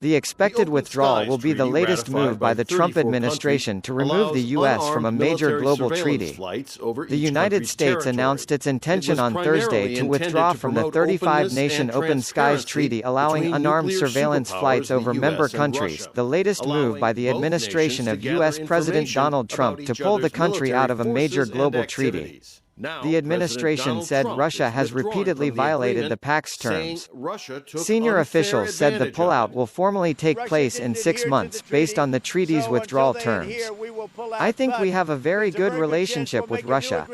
The expected withdrawal will be the latest move by the Trump administration to remove the U.S. from a major global treaty. The United States announced its intention on Thursday to withdraw from the 35-nation Open Skies Treaty, allowing unarmed surveillance flights over member countries, the latest move by the administration of U.S. President Donald Trump to pull the country out of a major global treaty. The administration said Russia has repeatedly violated the pact's terms. Senior officials said the pullout will formally take place in 6 months, based on the treaty's withdrawal terms. I think we have a very good relationship with Russia.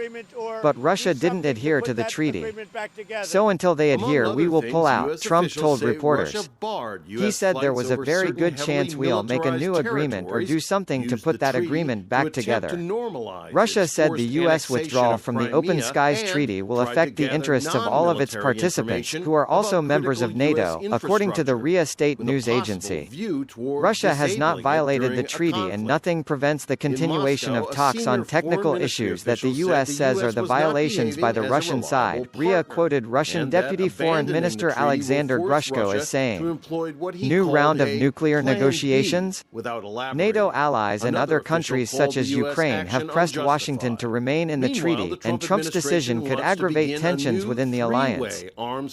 But Russia didn't adhere to the treaty. So until they adhere, we will pull out, Trump told reporters. He said there was a very good chance we'll make a new agreement or do something to put that agreement back together. Russia said the U.S. withdrawal from the Open Skies Treaty will affect the interests of all of its participants, who are also members of NATO, according to the RIA state news agency. Russia has not violated the treaty, and nothing prevents the continuation of talks on technical issues that the U.S. says are the violations by the Russian side. RIA quoted Russian Deputy Foreign Minister Alexander Grushko as saying, "New round of nuclear negotiations?" NATO allies and other countries such as Ukraine have pressed Washington to remain in the treaty, and Trump's decision could aggravate tensions within the alliance.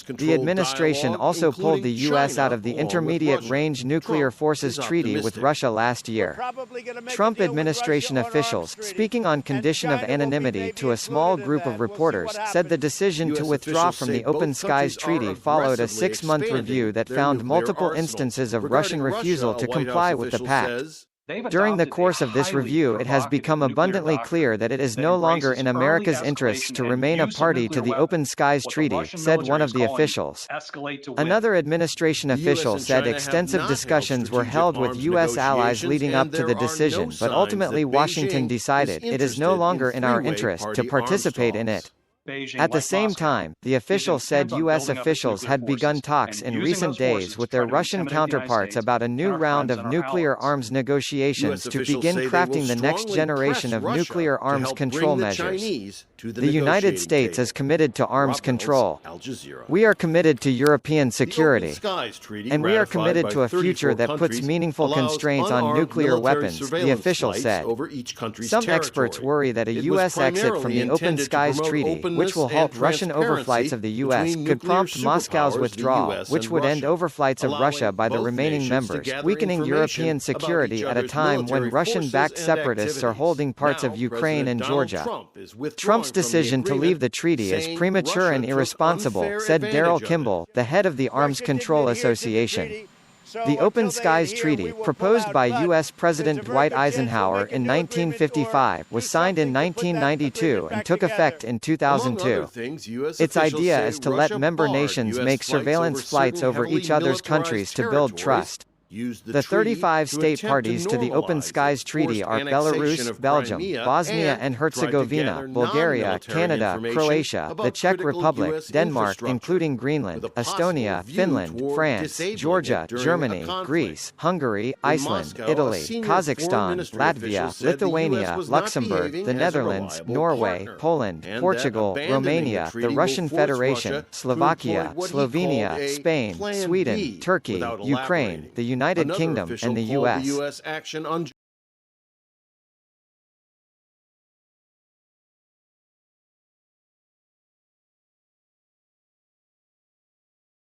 The administration also pulled the U.S. out of the Intermediate-Range Nuclear Forces Treaty with Russia last year. Trump administration officials, speaking on condition of anonymity to a small group of reporters, said the decision to withdraw from the Open Skies Treaty followed a 6-month review that found multiple instances of Russian refusal to comply with the pact. During the course of this review, it has become abundantly clear that it is no longer in America's interests to remain a party to the Open Skies Treaty, said one of the officials. Another administration official said extensive discussions were held with U.S. allies leading up to the decision, but ultimately Washington decided it is no longer in our interest to participate in it. At the same time, the official said U.S. officials had begun talks in recent days with their Russian counterparts about a new round of nuclear arms negotiations to begin crafting the next generation of nuclear arms control measures. The United States is committed to arms control. We are committed to European security. And we are committed to a future that puts meaningful constraints on nuclear weapons, the official said. Some experts worry that a U.S. exit from the Open Skies Treaty, which will halt Russian overflights of the U.S., could prompt Moscow's withdrawal, which would end overflights of Russia by the remaining members, weakening European security at a time when Russian-backed separatists are holding parts of Ukraine and Georgia. Trump's decision to leave the treaty is premature and irresponsible, said Daryl Kimball, the head of the Arms Control Association. The Open Skies Treaty, proposed by U.S. President Dwight Eisenhower in 1955, was signed in 1992 and took effect in 2002. Its idea is to let member nations make surveillance flights over each other's countries to build trust. The 35 state parties to the Open Skies Treaty are Belarus, Belgium, Bosnia and Herzegovina, Bulgaria, Canada, Croatia, the Czech Republic, Denmark including Greenland, Estonia, Finland, France, Georgia, Germany, Greece, Hungary, Iceland, Italy, Kazakhstan, Latvia, Lithuania, Luxembourg, the Netherlands, Norway, Poland, Portugal, Romania, the Russian Federation, Slovakia, Slovenia, Spain, Sweden, Turkey, Ukraine, the United Kingdom, and the U.S.